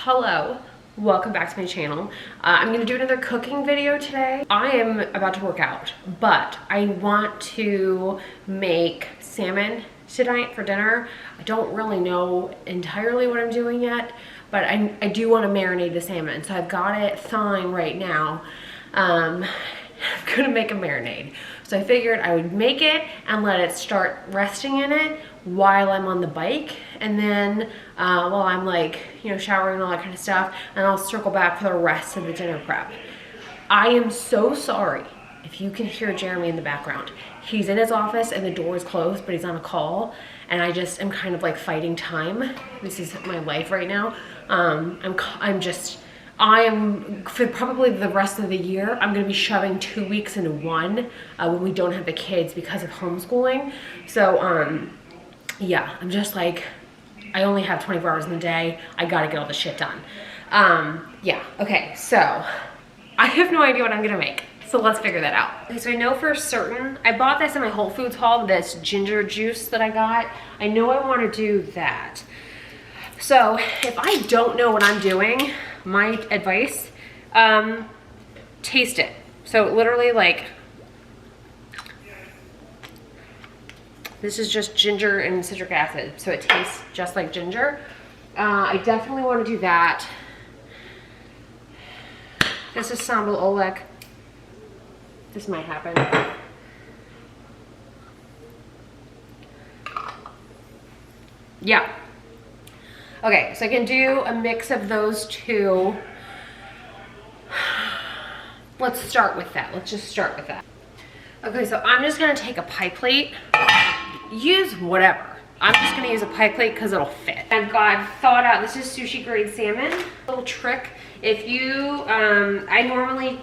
Hello, welcome back to my channel. I'm gonna do another cooking video today. I am about to work out, but I want to make salmon tonight for dinner. I don't really know entirely what I'm doing yet, but I do want to marinate the salmon. So I've got it thawing right now. I'm gonna make a marinade. So I figured I would make it and let it start resting in it while I'm on the bike, and then while I'm like, you know, showering and all that kind of stuff, and I'll circle back for the rest of the dinner prep. I am so sorry if you can hear Jeremy in the background. He's in his office and the door is closed, but he's on a call, and I just am kind of like fighting time. This is my life right now. I am, for probably the rest of the year, I'm gonna be shoving 2 weeks into one when we don't have the kids because of homeschooling. So yeah, I'm just like, I only have 24 hours in the day. I gotta get all the shit done. Yeah, okay, so I have no idea what I'm gonna make. So let's figure that out. Okay, so I know for certain, I bought this in my Whole Foods haul, this ginger juice that I got. I know I wanna do that. So if I don't know what I'm doing, my advice, taste it. So literally, like, this is just ginger and citric acid, so it tastes just like ginger. I definitely want to do that. This is Salmon Oleg. This might happen. Yeah. Okay, so I can do a mix of those two. Let's start with that. Let's just start with that. Okay, so I'm just gonna take a pie plate. Use whatever. I'm just gonna use a pie plate because it'll fit. I've thought out, this is sushi grade salmon. Little trick, if you, I normally,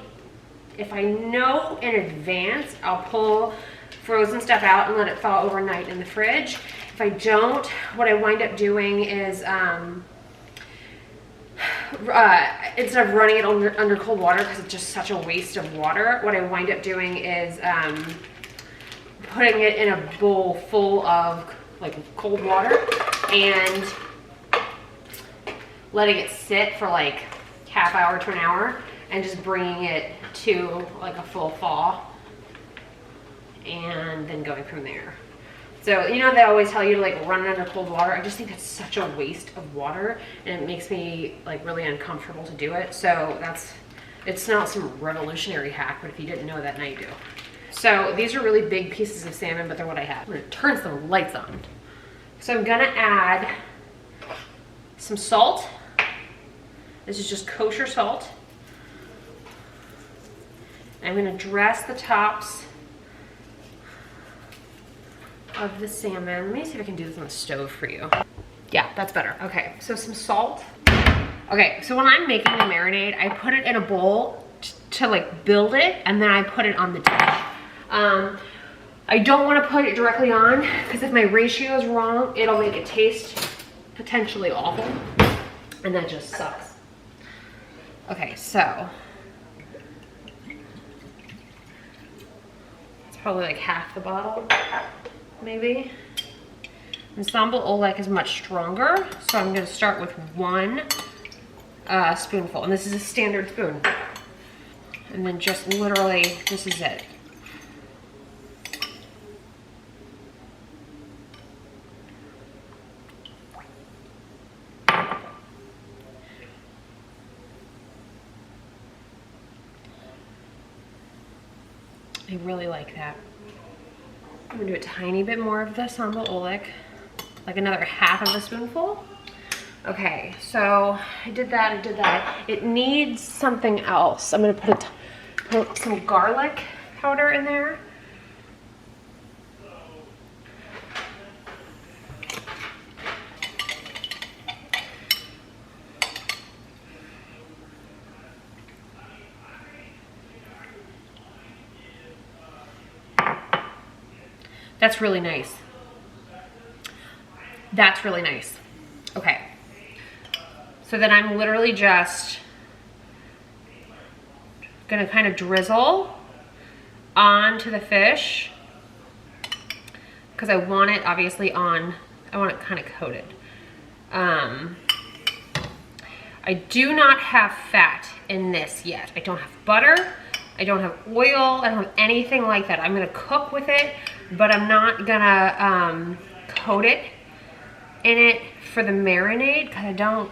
if I know in advance, I'll pull frozen stuff out and let it thaw overnight in the fridge. If I don't, what I wind up doing is, instead of running it under cold water, because it's just such a waste of water, what I wind up doing is putting it in a bowl full of like cold water and letting it sit for like half hour to an hour and just bringing it to like a full thaw and then going from there. So, you know, they always tell you to like run it under cold water. I just think it's such a waste of water and it makes me like really uncomfortable to do it. So it's not some revolutionary hack, but if you didn't know that, now you do. So these are really big pieces of salmon, but they're what I have. I'm gonna turn some lights on. So I'm gonna add some salt. This is just kosher salt. I'm gonna dress the tops of the salmon. Let me see if I can do this on the stove for you. Yeah, that's better. Okay, so some salt. Okay, so when I'm making the marinade, I put it in a bowl to like build it, and then I put it on the dish. I don't want to put it directly on because if my ratio is wrong, it'll make it taste potentially awful, and that just sucks. Okay, so it's probably like half the bottle, maybe. Ensemble Oleg is much stronger, so I'm going to start with one spoonful, and this is a standard spoon. And then just literally, this is it. I really like that. I'm gonna do a tiny bit more of the Salmon Oleg, like another half of a spoonful. Okay, so I did that. It needs something else. I'm gonna put some garlic powder in there. That's really nice. That's really nice. Okay. So then I'm literally just gonna kind of drizzle onto the fish because I want it obviously on, I want it kind of coated. I do not have fat in this yet. I don't have butter. I don't have oil. I don't have anything like that. I'm gonna cook with it, but I'm not gonna coat it in it for the marinade because I don't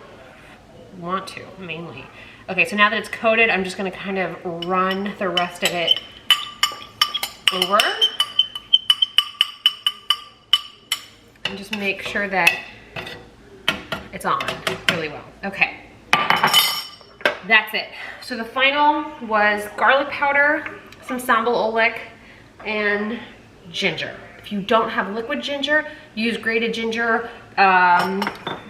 want to, mainly. Okay, so now that it's coated, I'm just gonna kind of run the rest of it over. And just make sure that it's on really well. Okay, that's it. So the final was garlic powder, some sambal oelek, and ginger. If you don't have liquid ginger, use grated ginger.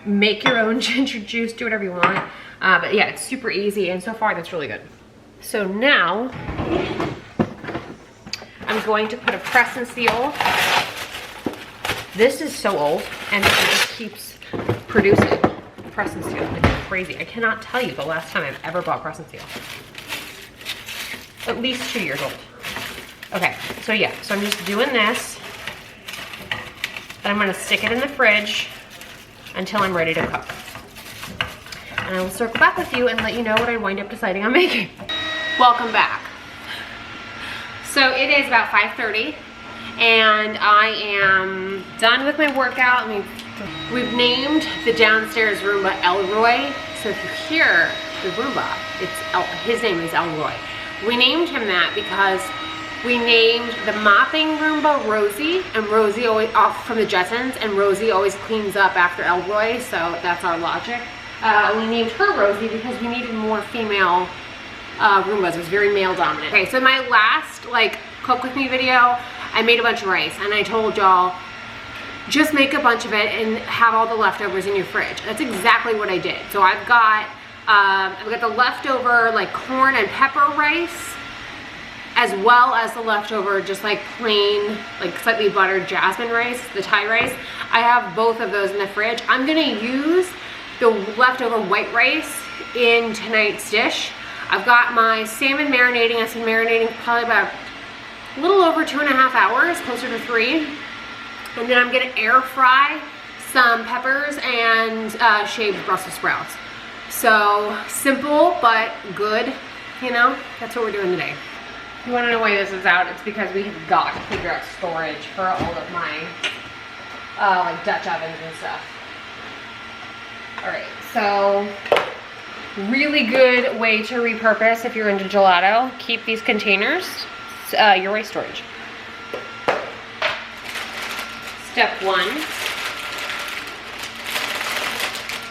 Make your own ginger juice, do whatever you want. But yeah, it's super easy, and so far that's really good. So now I'm going to put a press and seal. This is so old, and it just keeps producing press and seal. It's crazy. I cannot tell you the last time I've ever bought press and seal. At least 2 years old. Okay, so yeah, so I'm just doing this, and I'm gonna stick it in the fridge until I'm ready to cook. And I will circle back with you and let you know what I wind up deciding on making. Welcome back. So it is about 5:30, and I am done with my workout. We've named the downstairs Roomba Elroy. So if you hear the Roomba, his name is Elroy. We named him that because we named the mopping Roomba Rosie, and Rosie always off from the Jetsons, and Rosie always cleans up after Elroy, so that's our logic. We named her Rosie because we needed more female Roombas. It was very male dominant. Okay, so my last cook with me video, I made a bunch of rice, and I told y'all just make a bunch of it and have all the leftovers in your fridge. That's exactly what I did. So I've got the leftover corn and pepper rice, as well as the leftover just plain slightly buttered jasmine rice, the Thai rice. I have both of those in the fridge. I'm gonna use the leftover white rice in tonight's dish. I've got my salmon marinating. It's been marinating probably about a little over 2.5 hours, closer to 3. And then I'm gonna air fry some peppers and shaved Brussels sprouts. So simple, but good, you know? That's what we're doing today. If you wanna know why this is out, it's because we have got to figure out storage for all of my Dutch ovens and stuff. All right, so really good way to repurpose if you're into gelato. Keep these containers, your rice storage. Step 1,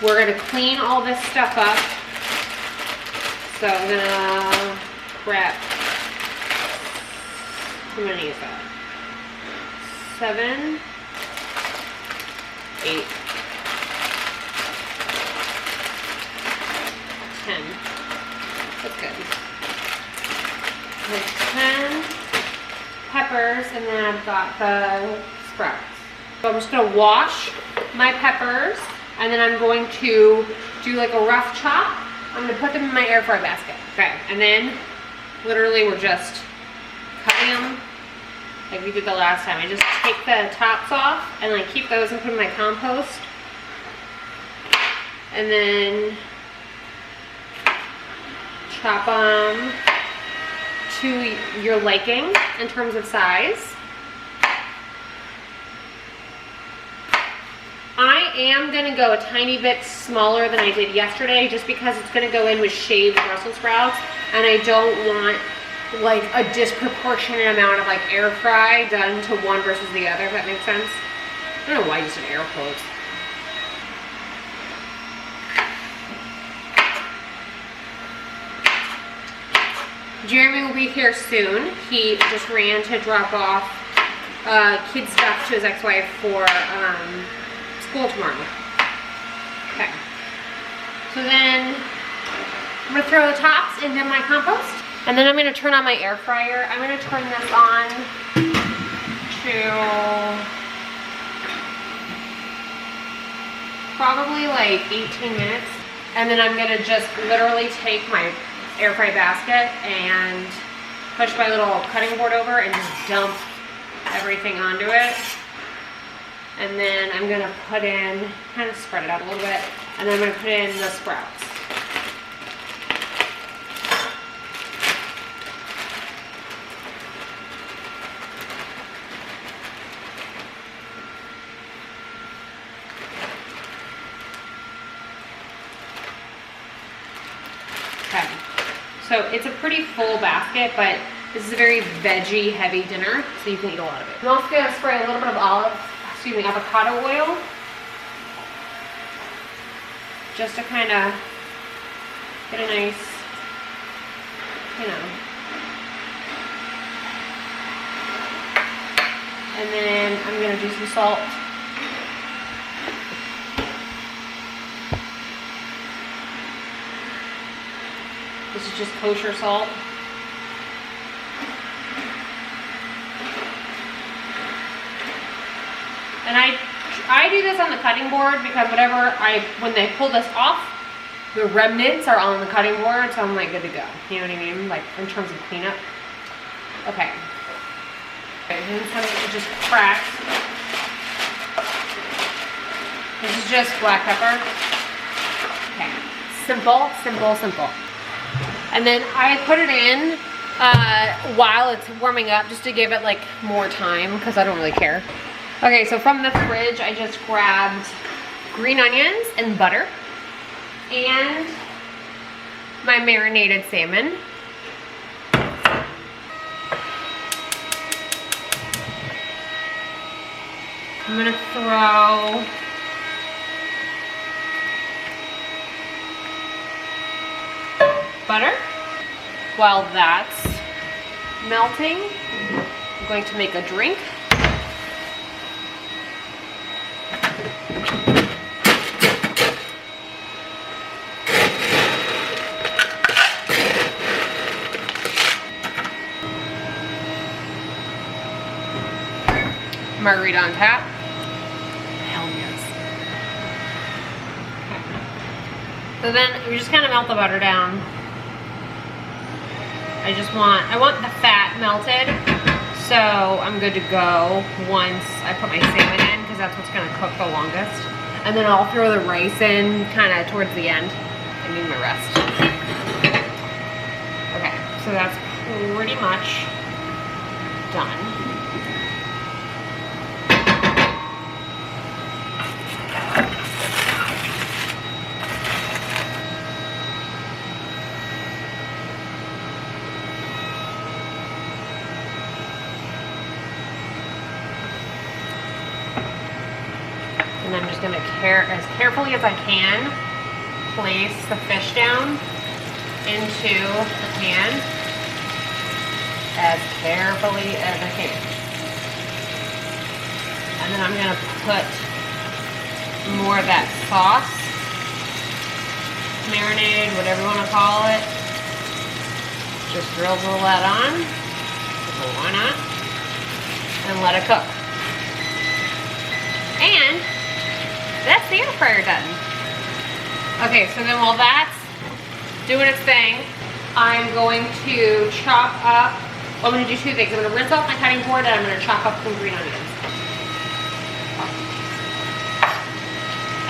we're gonna clean all this stuff up. So I'm gonna grab, how many is that? 7, 8, 10. That's good. There's 10 peppers, and then I've got the sprouts. So I'm just gonna wash my peppers, and then I'm going to do a rough chop. I'm gonna put them in my air fry basket. Okay, and then literally we're just cutting them like we did the last time. I just take the tops off and keep those and put them in my compost. And then chop them to your liking in terms of size. I am gonna go a tiny bit smaller than I did yesterday just because it's gonna go in with shaved Brussels sprouts, and I don't want a disproportionate amount of air fry done to one versus the other, if that makes sense. I don't know why I just did air quotes. Jeremy will be here soon. He just ran to drop off kid stuff to his ex-wife for school tomorrow. Okay. So then I'm gonna throw the tops into my compost, and then I'm gonna turn on my air fryer. I'm gonna turn this on to probably 18 minutes, and then I'm gonna just literally take my air fry basket and push my little cutting board over and just dump everything onto it. And then I'm gonna put in, kind of spread it out a little bit, and then I'm gonna put in the sprouts. Okay. So it's a pretty full basket, but this is a very veggie heavy dinner, so you can eat a lot of it. I'm also gonna spray a little bit of avocado oil, just to kind of get a nice, you know. And then I'm gonna do some salt. This is just kosher salt. And I do this on the cutting board because when they pull this off, the remnants are on the cutting board, so I'm like good to go. You know what I mean? Like in terms of cleanup. Okay. And then some of it just cracked. This is just black pepper. Okay. Simple, simple, simple. And then I put it in while it's warming up just to give it like more time because I don't really care. Okay, so from the fridge, I just grabbed green onions and butter and my marinated salmon. I'm gonna throw butter. While that's melting, I'm going to make a drink. Margarita on tap. Hell yes. Okay. So then we just kind of melt the butter down. I want the fat melted, so I'm good to go once I put my salmon in because that's what's gonna cook the longest. And then I'll throw the rice in kind of towards the end and do my rest. Okay, so that's pretty much done. And I'm just gonna as carefully as I can place the fish down into the pan as carefully as I can. And then I'm gonna put more of that sauce, marinade, whatever you wanna call it. Just drizzle that on, why not? And let it cook. And that's the air fryer done. Okay, so then while that's doing its thing, I'm going to chop up, well, I'm gonna do two things. I'm gonna rinse off my cutting board and I'm gonna chop up some green onions.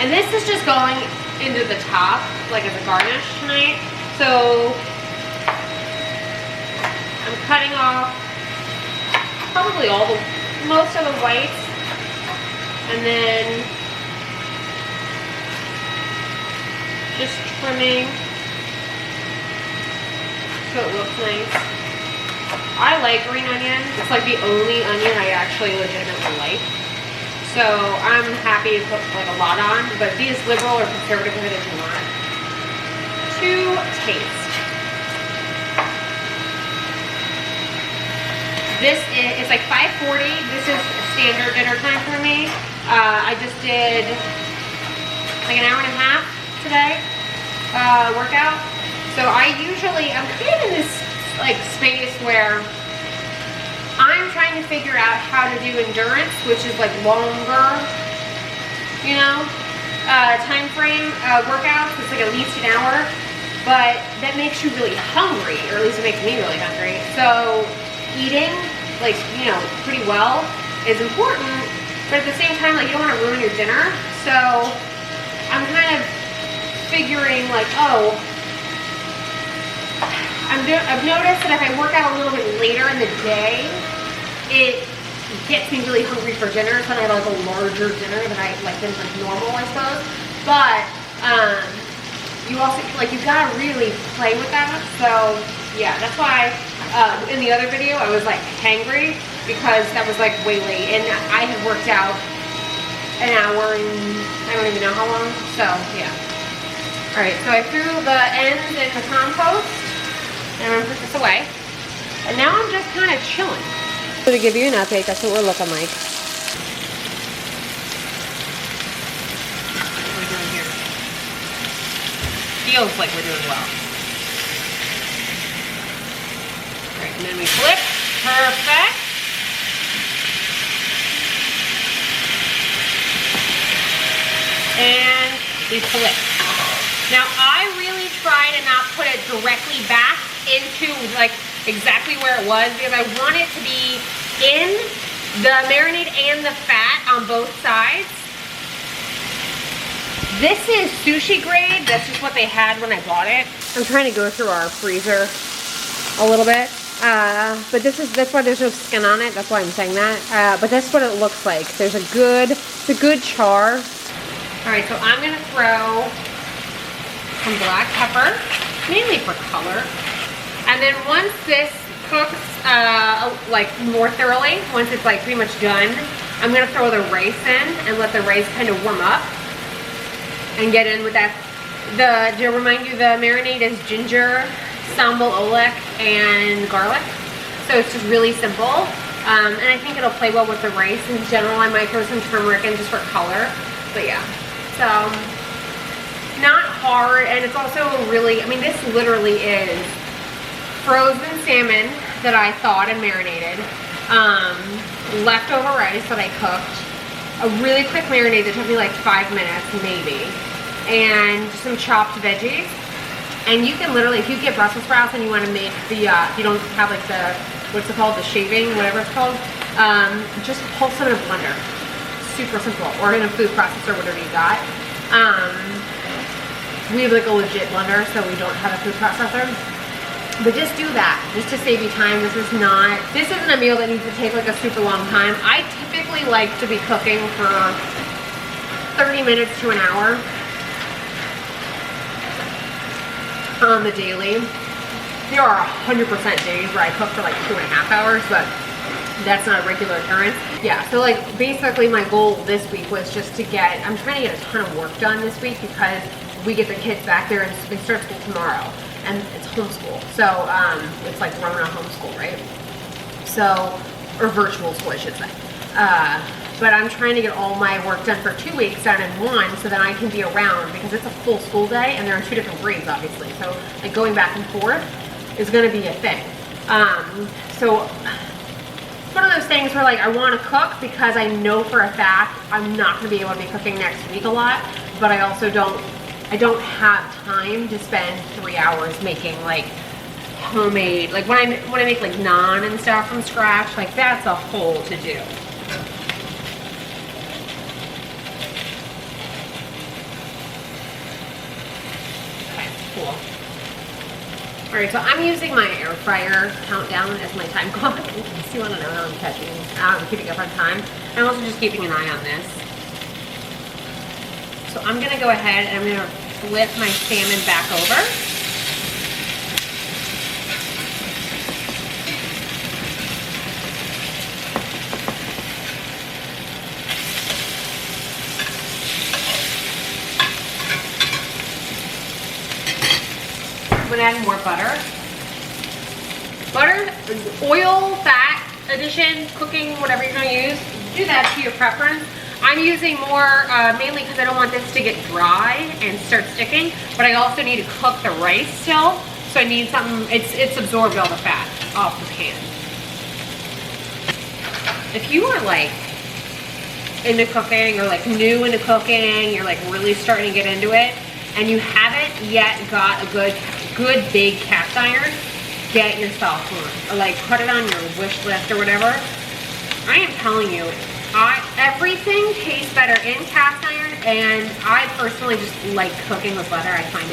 And this is just going into the top, like as a garnish tonight. So I'm cutting off probably most of the whites, and then just trimming so it looks nice. I like green onion. It's like the only onion I actually legitimately like. So I'm happy to put like a lot on, but be as liberal or conservative with it as you want. To taste. This is, it's like 5:40. This is standard dinner time for me. I just did like an hour and a half today workout. So I'm kind of in this like space where I'm trying to figure out how to do endurance, which is like longer, you know, time frame workouts. It's like at least an hour, but that makes you really hungry, or at least it makes me really hungry. So eating, like, you know, pretty well is important, but at the same time, like, you don't want to ruin your dinner. So I'm kind of figuring like, oh, I've noticed that if I work out a little bit later in the day, it gets me really hungry for dinner. So I have like a larger dinner than normal, I suppose. But you also, like, you gotta really play with that. So yeah, that's why in the other video I was like hangry because that was like way late and I had worked out an hour and I don't even know how long. So yeah. All right, so I threw the ends in the compost and I'm gonna put this away. And now I'm just kind of chilling. So to give you an update, that's what we're looking like. What are we doing here? Feels like we're doing well. All right, and then we flip. Perfect. And we flip. Now I really try to not put it directly back into like exactly where it was because I want it to be in the marinade and the fat on both sides. This is sushi grade. That's just what they had when I bought it. I'm trying to go through our freezer a little bit. But that's why there's no skin on it. That's why I'm saying that. But that's what it looks like. There's it's a good char. All right, so I'm gonna throw some black pepper, mainly for color. And then once this cooks like more thoroughly, once it's like pretty much done, I'm gonna throw the rice in and let the rice kind of warm up and get in with that. To remind you, the marinade is ginger, sambal oelek, and garlic. So it's just really simple. And I think it'll play well with the rice. In general, I might throw some turmeric in just for color. But yeah, so not hard. And it's also really, I mean, this literally is frozen salmon that I thawed and marinated, leftover rice that I cooked, a really quick marinade that took me like 5 minutes maybe, and some chopped veggies. And you can literally, if you get Brussels sprouts and you want to make the, if you don't have like the, what's it called, the shaving, whatever it's called, just pulse them in a blender. Super simple, or in a food processor, whatever you got. We have like a legit blender, so we don't have a food processor. But just do that, just to save you time. This isn't a meal that needs to take like a super long time. I typically like to be cooking for 30 minutes to an hour on the daily. There are 100% days where I cook for like 2.5 hours, but that's not a regular occurrence. Yeah, so like basically my goal this week was just to I'm trying to get a ton of work done this week because we get the kids back there and they start school tomorrow. And it's homeschool, so it's like Rona homeschool, right? So, or virtual school, I should say. But I'm trying to get all my work done for 2 weeks done in one, so that I can be around because it's a full school day, and they're in 2 different grades, obviously. So, like going back and forth is going to be a thing. So, it's one of those things where like I want to cook because I know for a fact I'm not going to be able to be cooking next week a lot, but I also don't have time to spend 3 hours making like homemade, like when I make like naan and stuff from scratch, like that's a whole to do. Okay, cool. All right, so I'm using my air fryer countdown as my time clock in case you want to know how I'm keeping up on time. I'm also just keeping an eye on this. So I'm gonna go ahead and I'm gonna flip my salmon back over. I'm gonna add more butter. Butter, oil, fat addition, cooking, whatever you're gonna use, do that to your preference. I'm using more, mainly because I don't want this to get dry and start sticking, but I also need to cook the rice still, so I need something, it's absorbed all the fat off the pan. If you are like into cooking or like new into cooking, you're like really starting to get into it, and you haven't yet got a good big cast iron, get yourself one, or like put it on your wish list or whatever. I am telling you, everything tastes better in cast iron, and I personally just like cooking with butter. I find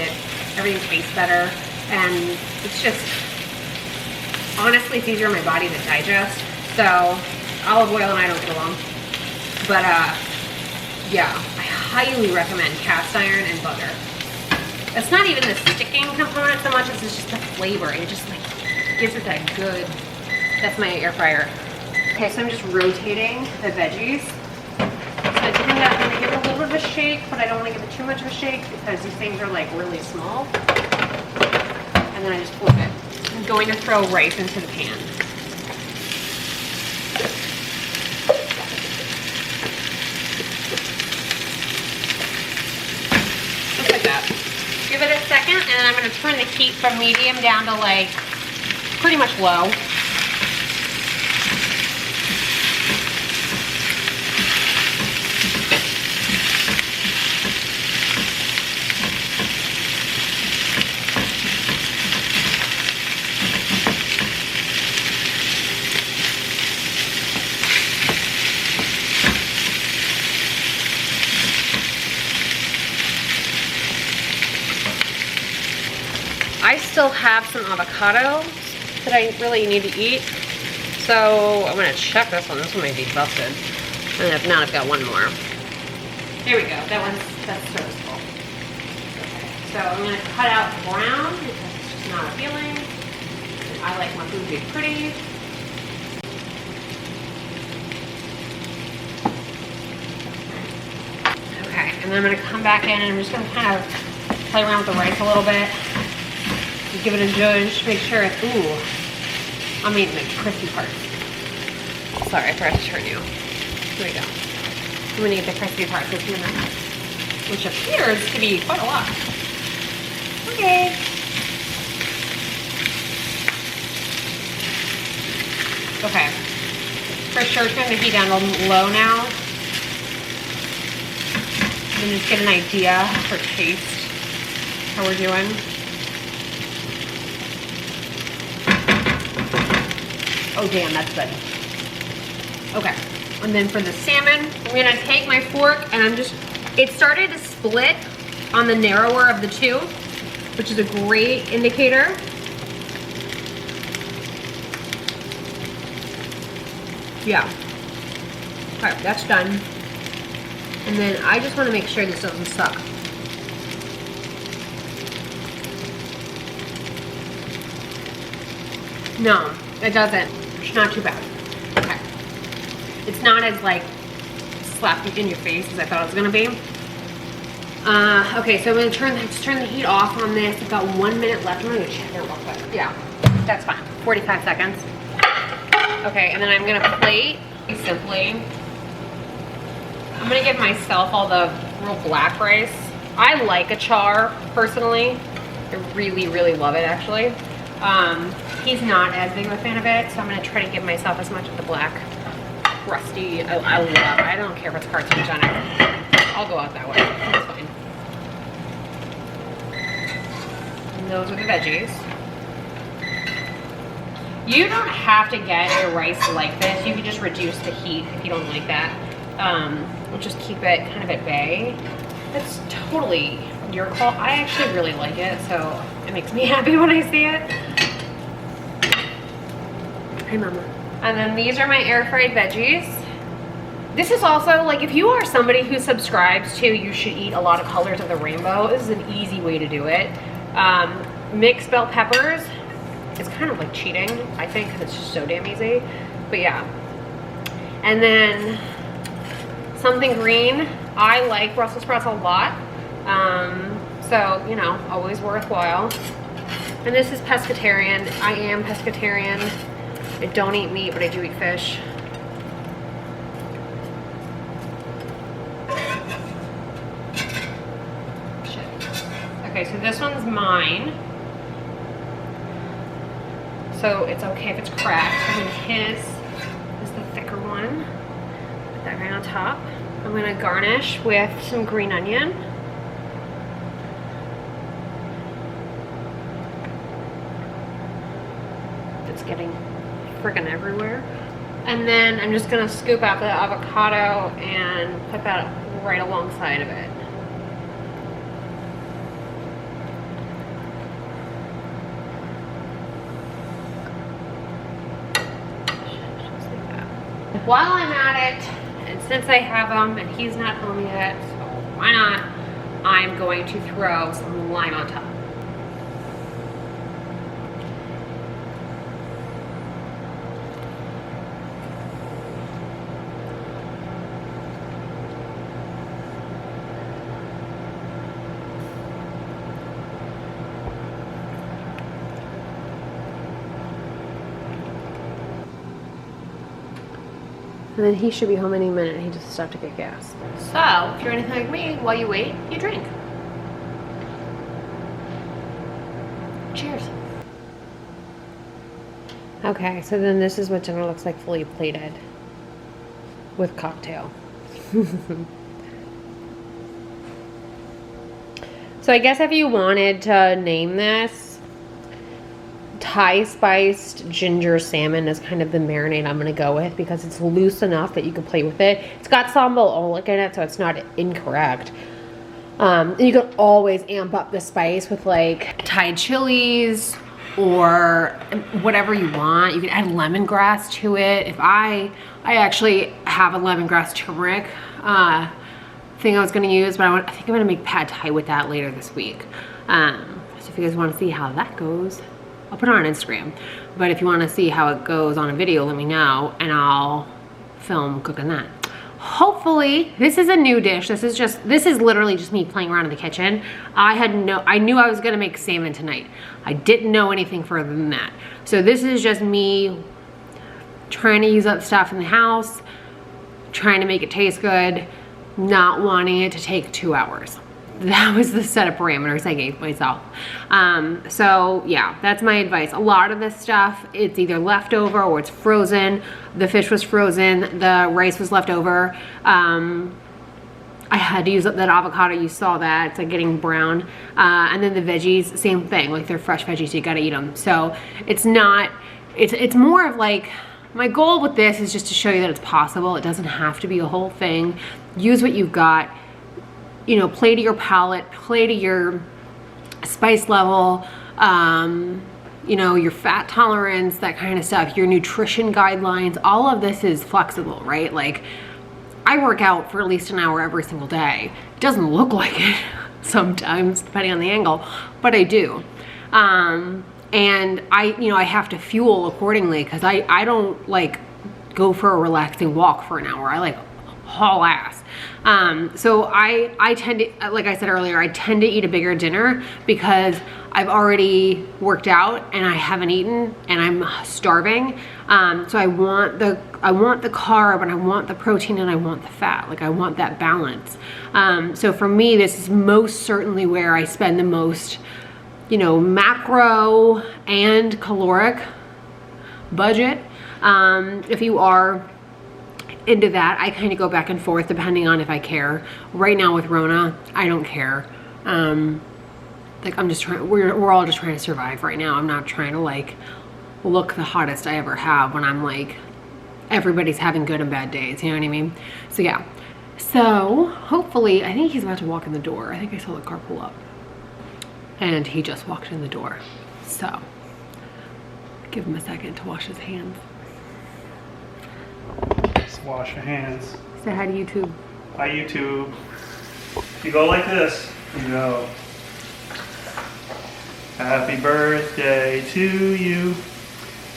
everything tastes better, and it's just, honestly, it's easier on my body to digest. So olive oil and I don't get along, but yeah, I highly recommend cast iron and butter. It's not even the sticking component so much as it's just the flavor. It just like gives it that good, that's my air fryer. Okay, so I'm just rotating the veggies. So I'm gonna give it a little bit of a shake, but I don't want to give it too much of a shake because these things are like really small. And then I just flip it. I'm going to throw rice into the pan. Just like that. Give it a second, and then I'm going to turn the heat from medium down to like pretty much low. I still have some avocados that I really need to eat. So I'm gonna check this one. This one might be busted. And if not, I've got one more. Here we go. That's serviceable. Okay. So I'm gonna cut out the brown because it's just not appealing. And I like my food to be pretty. Okay, and then I'm gonna come back in and I'm just gonna kind of play around with the rice a little bit. Give it a judge, make sure it's, ooh, I'm eating the crispy parts. Sorry, I forgot to turn you. Here we go. I'm gonna eat the crispy parts this minute, which appears to be quite a lot. Okay. Okay. For sure, turn the heat down to low now. And just get an idea for taste, how we're doing. Oh damn, that's good. Okay, and then for the salmon, I'm gonna take my fork and it started to split on the narrower of the two, which is a great indicator. Yeah. Okay, that's done. And then I just wanna make sure this doesn't suck. No, it doesn't. It's not too bad. Okay. It's not as like slappy in your face as I thought it was gonna be. Okay, so I'm gonna turn the heat off on this. I've got 1 minute left. I'm gonna go check it real quick. Yeah, that's fine. 45 seconds. Okay, and then I'm gonna plate simply. I'm gonna give myself all the real black rice. I like a char personally. I really, really love it actually. He's not as big of a fan of it, so I'm gonna try to give myself as much of the black, crusty. I don't care if it's carcinogenic. I'll go out that way. That's fine. And those are the veggies. You don't have to get a rice like this. You can just reduce the heat if you don't like that. We'll just keep it kind of at bay. It's totally your call. I actually really like it, so it makes me happy when I see it. Hey mama. And then these are my air fried veggies. This is also like, if you are somebody who subscribes to you should eat a lot of colors of the rainbow, this is an easy way to do it. Mixed bell peppers. It's kind of like cheating, I think, because it's just so damn easy. But yeah. And then something green. I like Brussels sprouts a lot. So, you know, always worthwhile. And this is pescatarian. I am pescatarian. I don't eat meat, but I do eat fish. Shit. Okay, so this one's mine. So it's okay if it's cracked. And then his is the thicker one. Put that right on top. I'm gonna garnish with some green onion. It's getting freaking everywhere. And then I'm just gonna scoop out the avocado and put that right alongside of it. Just like that. While I'm at it, and since I have him and he's not home yet, so why not? I'm going to throw some lime on top. And then he should be home any minute. He just stopped to get gas. So, if you're anything like me, while you wait, you drink. Cheers. Okay, so then this is what dinner looks like fully plated with cocktail. So I guess if you wanted to name this, Thai spiced ginger salmon is kind of the marinade I'm gonna go with because it's loose enough that you can play with it. It's got sambal oelek in it, so it's not incorrect. And you can always amp up the spice with like Thai chilies or whatever you want. You can add lemongrass to it. If I actually have a lemongrass turmeric thing I was gonna use, but I think I'm gonna make pad Thai with that later this week. So if you guys wanna see how that goes, I'll put it on Instagram. But if you wanna see how it goes on a video, let me know and I'll film cooking that. Hopefully, this is a new dish. This is literally just me playing around in the kitchen. I knew I was gonna make salmon tonight. I didn't know anything further than that. So this is just me trying to use up stuff in the house, trying to make it taste good, not wanting it to take 2 hours. That was the set of parameters I gave myself. So yeah, that's my advice. A lot of this stuff, it's either leftover or it's frozen. The fish was frozen, the rice was left over. I had to use up that avocado, you saw that, it's like getting brown. And then the veggies, same thing, like they're fresh veggies, so you gotta eat them. So it's more of like, my goal with this is just to show you that it's possible. It doesn't have to be a whole thing. Use what you've got. You know, play to your palate, play to your spice level, you know, your fat tolerance, that kind of stuff, your nutrition guidelines. All of this is flexible, right? Like, I work out for at least an hour every single day. It doesn't look like it sometimes, depending on the angle, but I do. And I have to fuel accordingly because I don't like go for a relaxing walk for an hour. I like haul ass. So I tend to, like I said earlier, I tend to eat a bigger dinner because I've already worked out and I haven't eaten and I'm starving. So I want the carb and I want the protein and I want the fat. Like I want that balance. So for me, this is most certainly where I spend the most, you know, macro and caloric budget. If you are into that, I kind of go back and forth depending on if I care. Right now with Rona, I don't care. Like I'm just trying, we're all just trying to survive right now. I'm not trying to like look the hottest I ever have when I'm like, everybody's having good and bad days, you know what I mean? So yeah, so hopefully, I think he's about to walk in the door. I think I saw the car pull up and he just walked in the door. So give him a second to wash his hands. Wash your hands. Say hi to YouTube. Hi YouTube. You go like this. You go. Happy birthday to you.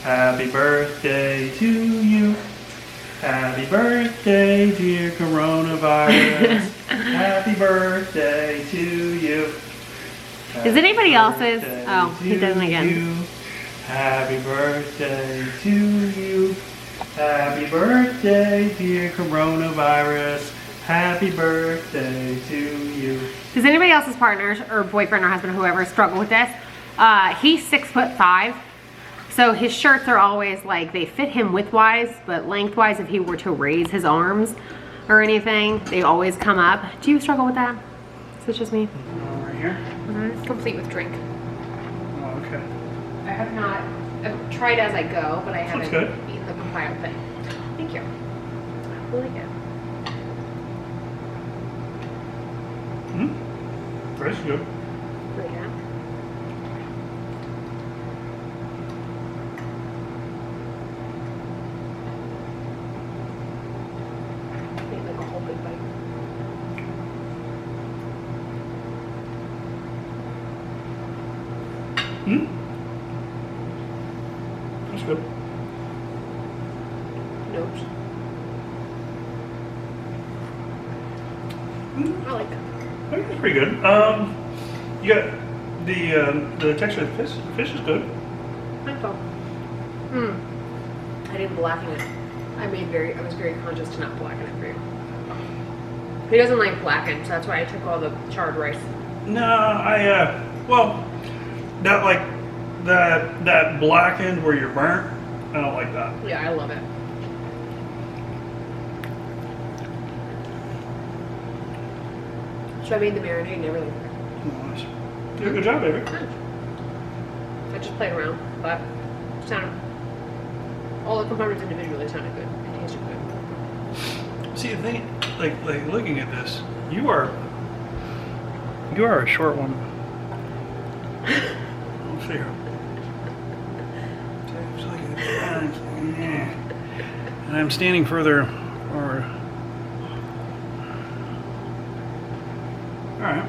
Happy birthday to you. Happy birthday, dear coronavirus. Happy birthday to you. Is anybody else's? Oh, he doesn't again. Happy birthday to you. Happy birthday, dear coronavirus. Happy birthday to you. Does anybody else's partner or boyfriend or husband or whoever struggle with this? He's 6'5", so his shirts are always like, they fit him width-wise, but lengthwise, if he were to raise his arms or anything, they always come up. Do you struggle with that? Is it just me? Right here? Mm-hmm. Complete with drink. Oh, okay. I have not, I've tried as I go, but I haven't eaten the papaya thing. Thank you. I really good. That's good. Really good. Maybe like a whole big bite. Hmm? That's good. Nope. I like that. I think it's pretty good. You got the texture of the fish. The fish is good. I think so. I didn't blacken it. I was very conscious to not blacken it for you. He doesn't like blackened, so that's why I took all the charred rice. No, well, that blackened where you're burnt, I don't like that. Yeah, I love it. So I made the marinade and everything. Nice. You did a good job, baby. I just played around, but it sounded, all the components individually sounded good. It tasted good. See, the thing, like looking at this, you are a short one. I'll figure out. And I'm standing further forward. All right.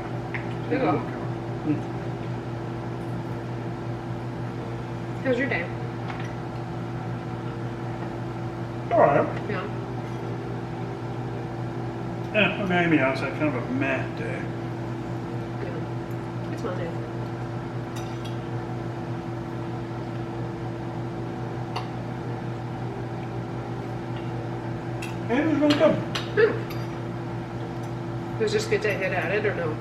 There you go. How was your day? All right. Yeah. Yeah, I mean, I mean, honestly, kind of a meh day. Yeah. It's Monday. Hey, it was really good. It was just good to hit at it, or no?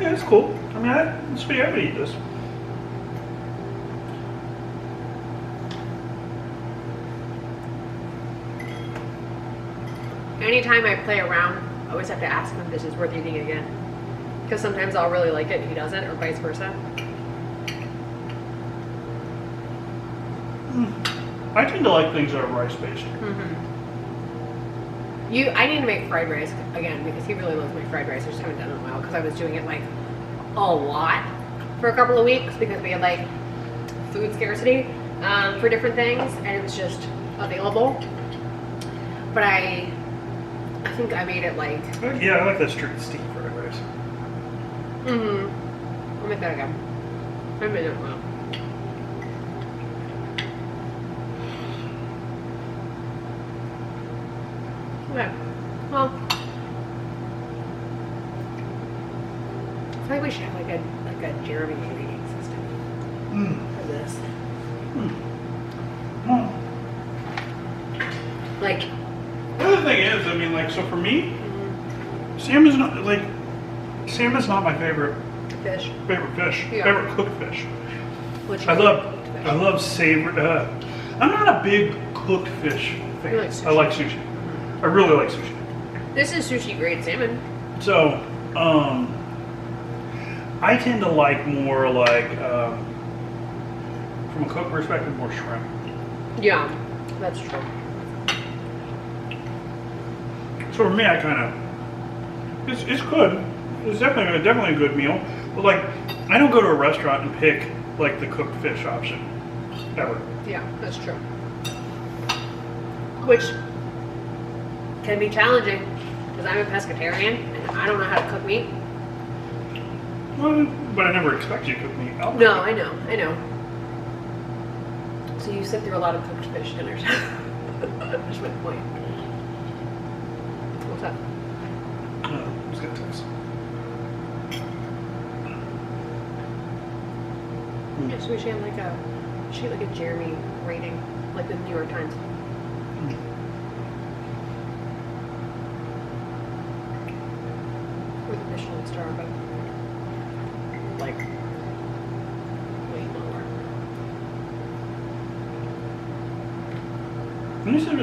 Yeah, it's cool. I mean, it's pretty. I would eat this. Anytime I play around, I always have to ask him if this is worth eating again. Because sometimes I'll really like it and he doesn't, or vice versa. I tend to like things that are rice-based. I need to make fried rice again because he really loves my fried rice. I just haven't done it in a while because I was doing it like a lot for a couple of weeks because we had like food scarcity for different things and it was just available. But I think I made it like. Yeah, I like that street sticky fried rice. I'll make that again. I made it well. Okay. Well, I feel like we should have like a Jeremy rating system for this. Like. The other thing is, I mean, like, so for me, salmon's not my favorite Fish. fish. Yeah. Favorite cooked fish. Which I love savory. I'm not a big cooked fish fan. You like sushi. I like sushi. I really like sushi. This is sushi grade salmon. So, I tend to like more like, from a cook perspective, more shrimp. Yeah, that's true. So for me, I kind of, it's good. It's definitely a good meal. But like, I don't go to a restaurant and pick like the cooked fish option ever. Yeah, that's true. Which can be challenging because I'm a pescatarian and I don't know how to cook meat. Well, but I never expect you to cook meat. No, I know. So you sit through a lot of cooked fish dinners. That's my point. What's up? Just got a text. Yeah, so we should have like a Jeremy rating, like the New York Times. Or the Michelin star, but like way lower.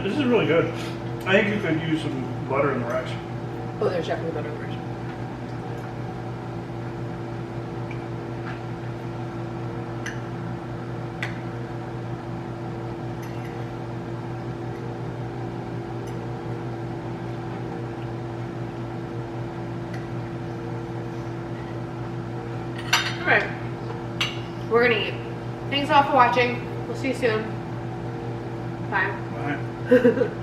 This is really good. I think you could use some butter in the rice. Oh, there's definitely butter in the rice. Alright, we're gonna eat. Thanks all for watching. We'll see you soon. Bye. Bye.